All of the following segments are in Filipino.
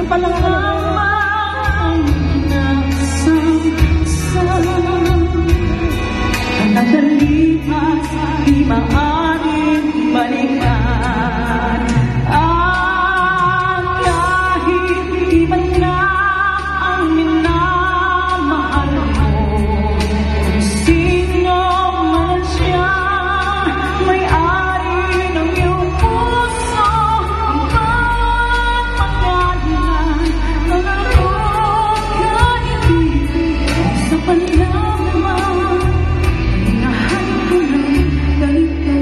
palamang nagsasama. Ang nakalipas di maaaring balikan. At kahit iba na ang minamahal mo, kung sino man siya, may-ari ng iyong puso, ang pagmamahalan ng arong kaibigan sa panlamang. Inahan ko ng ganito.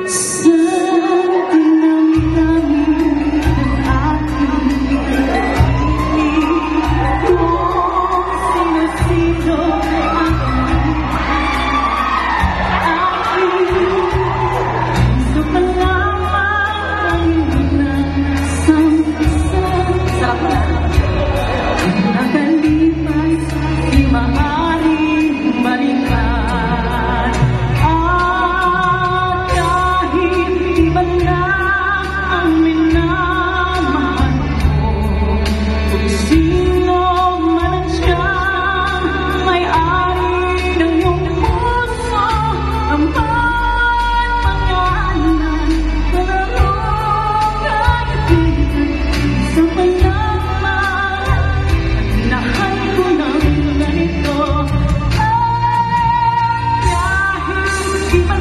Sa dinamdam ng aking pag-ibig, kung sino-sino ang gusto pa lamang nagsasama. Ang nakalipas di maaaring balikan. At kahit iba na ang minamahal mo, kung sino man siyang may-ari ng iyong puso, ang pagmamahalan ng arong kaibigan sa panlamang. Inahan ko ng ganito. Kahit iba